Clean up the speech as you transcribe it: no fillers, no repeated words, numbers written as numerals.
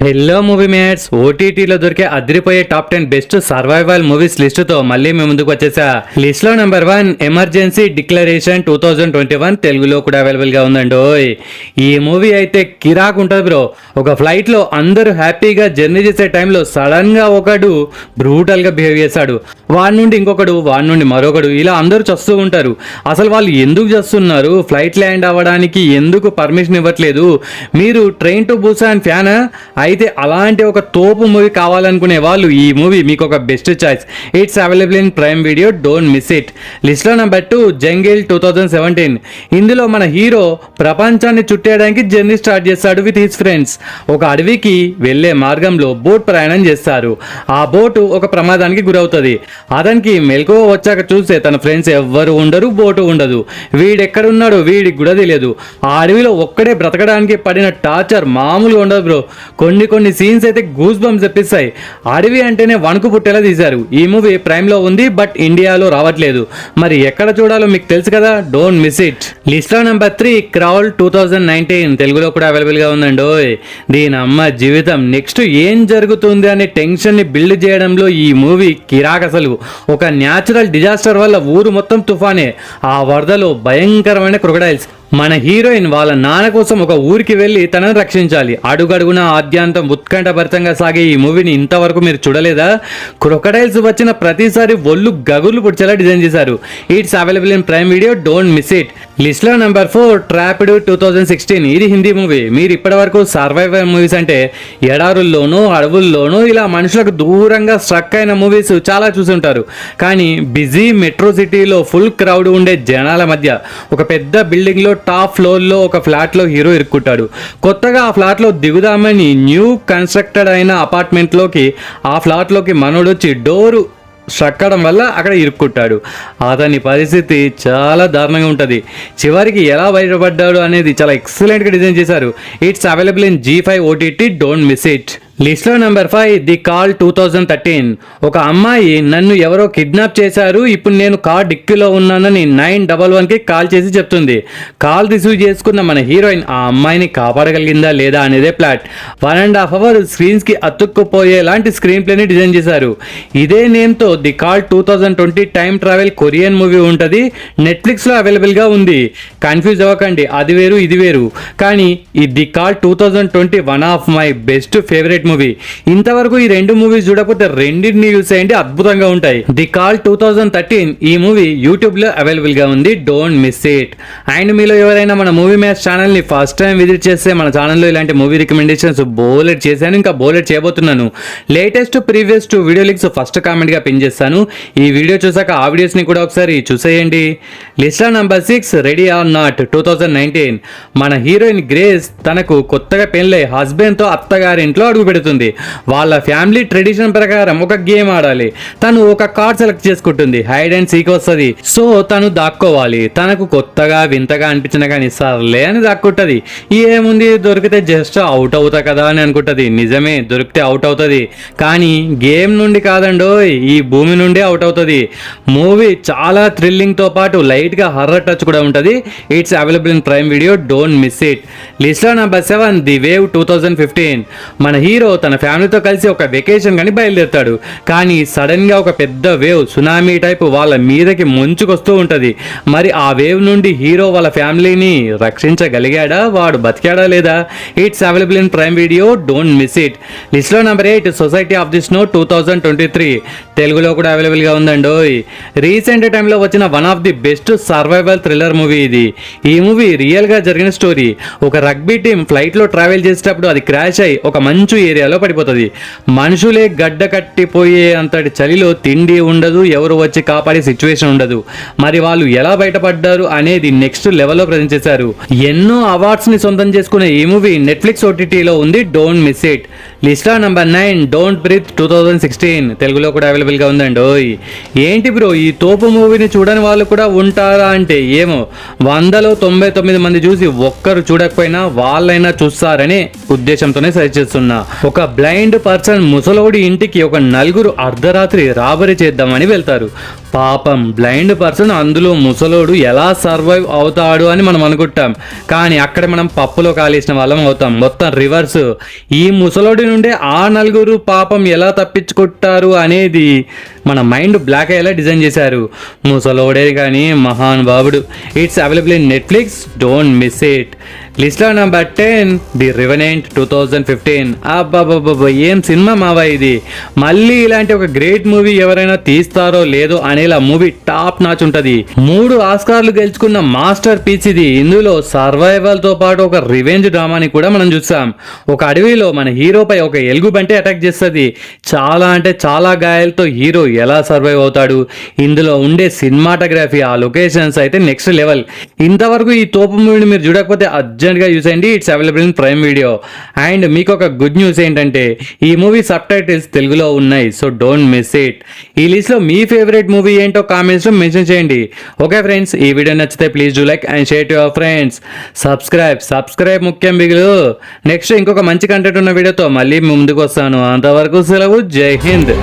Hello movie mates, ఓటీటీలో దొరికే అదిరిపోయే టాప్ 10 బెస్ట్ సర్వైవల్ మూవీస్ లిస్టుతో మళ్ళీ మేము ముందుకు వచ్చేసా. లిస్ట్ లో నెంబర్ 1 ఎమర్జెన్సీ డిక్లరేషన్ 2021, తెలుగులో కూడా అవైలబుల్ గా ఉందండి. ఈ మూవీ అయితే కిరాక్ ఉంటుంది బ్రో. ఒక ఫ్లైట్ లో అందరూ హ్యాపీగా జర్నీ చేసే టైంలో సడన్ గా ఒకడు బ్రూటల్ గా బిహేవ్ చేశాడు. వాడి నుండి ఇంకొకడు, వాడి నుండి మరొకడు, ఇలా అందరూ చస్తూ ఉంటారు. అసలు వాళ్ళు ఎందుకు చేస్తున్నారు? ఫ్లైట్ ల్యాండ్ అవ్వడానికి ఎందుకు పర్మిషన్ ఇవ్వట్లేదు? మీరు ట్రైన్ టు బుసాన్ ఫ్యానా? అయితే అలాంటి ఒక తోపు మూవీ కావాలనుకునే వాళ్ళు ఈ మూవీ మీకు ఒక best choice. It's available in Prime Video, don't miss it. List లో నెంబర్ 2 జంగిల్ 2017. ఇందులో మన హీరో ప్రపంచాన్ని చుట్టేయడానికి జర్నీ స్టార్ట్ చేస్తాడు విత్ హిస్ ఫ్రెండ్స్. ఒక అడవికి వెళ్లే మార్గంలో బోట్ ప్రయాణం చేస్తారు. ఆ బోటు ఒక ప్రమాదానికి గురవుతుంది. అతనికి మెలకువ వచ్చాక చూస్తే తన ఫ్రెండ్స్ ఎవ్వరు ఉండరు, బోటు ఉండదు. వీడెక్కడున్నాడో వీడికి కూడా తెలియదు. ఆ అడవిలో ఒక్కడే బ్రతకడానికి పడిన టార్చర్ మామూలుగా ఉండదు బ్రో. కొన్ని సీన్స్ అయితే గూస్ బంప్స్ తెప్పిస్తాయి. అడవి అంటేనే వణుకు పుట్టేలా తీశారు. ఈ మూవీ ప్రైమ్ లో ఉంది, బట్ ఇండియాలో రావట్లేదు. మరి ఎక్కడ చూడాలో మీకు తెలుసు కదా, డోంట్ మిస్ ఇట్. లిస్ట్ లో నెంబర్ 3 క్రౌడ్ 2019, తెలుగులో కూడా అవైలబుల్ గా ఉందండి. దీని అమ్మ జీవితం నెక్స్ట్ ఏం జరుగుతుంది అనే టెన్షన్ ని బిల్డ్ చేయడంలో ఈ మూవీ కిరాక్. అసలు ఒక న్యాచురల్ డిజాస్టర్ వల్ల ఊరు మొత్తం తుఫానే. ఆ వరదలో భయంకరమైన క్రొకడైల్స్. మన హీరోయిన్ వాళ్ళ నాన్న కోసం ఒక ఊరికి వెళ్ళి తనను రక్షించాలి. అడుగడుగున ఆద్యాంతం ఉత్కంఠభరితంగా సాగే ఈ మూవీని ఇంతవరకు మీరు చూడలేదా? క్రొకడైల్స్ వచ్చిన ప్రతిసారి ఒళ్ళు గగుర్లు పుడిచేలా డిజైన్ చేశారు. It's available in Prime Video, don't miss it. List లో నెంబర్ 4 ట్రాప్డ్ 2016. ఇది హిందీ మూవీ. మీరు ఇప్పటి వరకు సర్వైవల్ మూవీస్ అంటే ఎడారుల్లోనూ అడవుల్లోనూ ఇలా మనుషులకు దూరంగా స్ట్రక్ అయిన మూవీస్ చాలా చూసి ఉంటారు. కానీ బిజీ మెట్రో సిటీలో ఫుల్ క్రౌడ్ ఉండే జనాల మధ్య ఒక పెద్ద బిల్డింగ్ లో టాప్ ఫ్లోర్ లో ఒక ఫ్లాట్ లో హీరో ఇరుక్కుంటాడు. కొత్తగా ఆ ఫ్లాట్ లో దిగుదామని న్యూ కన్స్ట్రక్టెడ్ అయిన అపార్ట్మెంట్ లోకి ఆ ఫ్లాట్ లోకి మనోడొచ్చి డోరు స్ట్రక్కడం వల్ల అక్కడ ఇరుక్కుంటాడు. అతని పరిస్థితి చాలా దారుణంగా ఉంటుంది. చివరికి ఎలా బయటపడ్డాడు అనేది చాలా ఎక్సలెంట్గా డిజైన్ చేశారు. It's available in G5 OTT, don't miss it. List లో నెంబర్ 5 ది కాల్ 2013. ఒక అమ్మాయి నన్ను ఎవరో కిడ్నాప్ చేశారు, ఇప్పుడు నేను కార్ డిక్కీలో ఉన్నానని 911కి కాల్ చేసి చెప్తుంది. కాల్ రిసీవ్ చేసుకున్న మన హీరోయిన్ ఆ అమ్మాయిని కాపాడగలిగిందా లేదా అనేదే ప్లాట్. 1.5 hours స్క్రీన్స్ కి అతుక్కుపోయేలాంటి స్క్రీన్ ప్లేని డిజైన్ చేశారు. ఇదే నేమ్తో the call 2020 time travel Korean movie ఉంటుంది. నెట్ఫ్లిక్స్ లో అవైలబుల్ గా ఉంది. కన్ఫ్యూజ్ అవ్వకండి, అది వేరు ఇది వేరు. కానీ ఈ the call 2020 one of my best favourite movie. ఇంతవరకు ఈ రెండు మూవీస్ చూడకపోతే రెండింటిని యూస్ చేయండి, అద్భుతంగా ఉంటాయి. ది కాల్ 2013 ఈ మూవీ యూట్యూబ్ లో అవైలబుల్ గా ఉంది, డోంట్ మిస్ ఇట్. అండ్ మీలో ఎవరైనా మన మూవీ మ్యాచ్ ఛానల్ ని ఫస్ట్ టైం విజిట్ చేస్తే మన ఛానల్లో ఇలాంటి మూవీ రికమెండేషన్స్ బోలెట్ చేశాను, ఇంకా బోలెట్ చేయబోతున్నాను. Latest previous 2 video links first comment గా పిన్ చేస్తాను. ఈ వీడియో చూసాక ఆ వీడియోస్ ని కూడా ఒకసారి చూసేయండి. List number 6 ready or not 2019. మన హీరోయిన్ గ్రేస్ తనకు కొత్తగా పెళ్ళై హస్బెండ్ తో అత్తగారింట్లో అడుగు పెడుతుంది. వాళ్ళ ఫ్యామిలీ ట్రెడిషన్ ప్రకారం ఒక గేమ్ ఆడాలి. తను ఒక కార్డ్ సెలెక్ట్ చేసుకుంటుంది. హైడ్ అండ్ సీక్ వస్తుంది. సో తను దాక్కోవాలి. తనకు కొత్తగా వింతగా అనిపించిన కానీ సర్లే అని దాక్కుంటది. ఏముంది, దొరికితే జస్ట్ అవుట్ అవుతా కదా అని అనుకుంటది. నిజమే, దొరికితే అవుట్ అవుతుంది. కానీ గేమ్ నుండి కాదండో, ఈ భూమి నుండి అవుట్ అవుతుంది. మూవీ చాలా థ్రిల్లింగ్ తో పాటు లైట్ గా హర్రర్ టచ్ కూడా ఉంటుంది. It's available in Prime Video, don't miss it. List లో నెంబర్ 7 ది వేవ్ 2015. మన హీరో తన ఫ్యామిలీతో కలిసి ఒక వెకేషన్ కానీ బయలుదేరుతాడు. కానీ సడన్ గా ఒక పెద్ద వేవ్, సునామీ టైప్ వాళ్ళ మీదకి ముంచుకొస్తూ ఉంటది. మరి ఆ వేవ్ నుండి హీరో వాళ్ళ ఫ్యామిలీని రక్షించగలిగాడా? వాడు బతికాడా లేదా? It's available in Prime Video, don't miss it. List లో number 8 Society of the Snow 2023. తెలుగులో కూడా అవైలబుల్ గా ఉందండి. రీసెంట్ టైంలో వచ్చిన one of the best survival thriller movie ఇది. ఈ మూవీ రియల్ గా జరిగిన స్టోరీ. ఒక రగ్బీ టీం ఫ్లైట్ లో ట్రావెల్ చేసేటప్పుడు అది క్రాష్ అయి ఒక మంచు ఏరియాలో పడిపోతుంది. మనుషులే గడ్డ కట్టిపోయే అంతటి చలిలో తిండి ఉండదు, ఎవరు వచ్చి కాపాడే సిచ్యువేషన్ ఉండదు. మరి వాళ్ళు ఎలా బయటపడ్డారు అనేది నెక్స్ట్ లెవెల్లో ప్రజెంట్ చేశారు. ఎన్నో అవార్డ్స్ ని సొంతం చేసుకునే ఈ మూవీ నెట్ఫ్లిక్స్ OTTలో ఉంది, don't miss it. List number 9 don't breathe 2016. తెలుగులో కూడా అవైలబుల్ గా ఉందండి. ఏంటి బ్రో, ఈ తోపు మూవీని చూడని వాళ్ళు కూడా ఉంటారా అంటే ఏమో, 100లో 99 మంది చూసి ఒక్కరు చూడకపోయినా వాళ్ళైనా చూస్తారనే ఉద్దేశంతోనే సజెస్ట్ చేస్తున్నా. ఒక బ్లైండ్ పర్సన్ ముసలోడి ఇంటికి ఒక నలుగురు అర్ధరాత్రి రాబరీ చేద్దామని వెళ్తారు. పాపం బ్లైండ్ పర్సన్, అందులో ముసలోడు ఎలా సర్వైవ్ అవుతాడు అని మనం అనుకుంటాం. కానీ అక్కడ మనం పప్పులో కాలేసిన వాళ్ళం అవుతాం. మొత్తం రివర్స్. ఈ ముసలోడి నుండి ఆ నలుగురు పాపం ఎలా తప్పించుకుంటారు అనేది మన మైండ్ బ్లాక్ అయ్యేలా డిజైన్ చేశారు. ముసలోడే కానీ మహానుభావుడు. It's available in Netflix, don't miss it. లిస్ట్లో నెంబర్ 10 ది రెవెనెంట్ 2015. అబ్బాబ్బాబ్బా, ఏం సినిమా మావా ఇది. మళ్ళీ ఇలాంటి ఒక గ్రేట్ మూవీ ఎవరైనా తీస్తారో లేదో అనేలా మూవీ టాప్ నాచ్ ఉంటుంది. 3 ఆస్కార్లు గెలుచుకున్న మాస్టర్ పీస్ ఇది. ఇందులో సర్వైవల్ తో పాటు ఒక రివెంజ్ డ్రామాని కూడా మనం చూసాం. ఒక అడవిలో మన హీరోపై ఒక ఎలుగుబంటి అటాక్ చేస్తుంది. చాలా అంటే చాలా గాయాలతో హీరో ఎలా సర్వైవ్ అవుతాడు. ఇందులో ఉండే సినిమాటోగ్రఫీ, ఆ లొకేషన్స్ అయితే నెక్స్ట్ లెవెల్. ఇంతవరకు ఈ తోపు మూవీని మీరు చూడకపోతే అర్జెంట్గా యూస్ అయ్యండి. It's available in Prime video. And మీకు ఒక గుడ్ న్యూస్ ఏంటంటే ఈ మూవీ సబ్ టైటిల్స్ తెలుగులో ఉన్నాయి. So don't miss it. ఈ లిస్ట్లో మీ ఫేవరెట్ మూవీ ఏంటో కామెంట్స్లో మెన్షన్ చేయండి. ఓకే ఫ్రెండ్స్, ఈ వీడియో నచ్చితే please do like and share to your friends. Subscribe ముఖ్యం బిగులు. నెక్స్ట్ ఇంకొక మంచి కంటెంట్ ఉన్న వీడియోతో మళ్ళీ ముందుకు వస్తాను. అంతవరకు సెలవు. జై హింద్.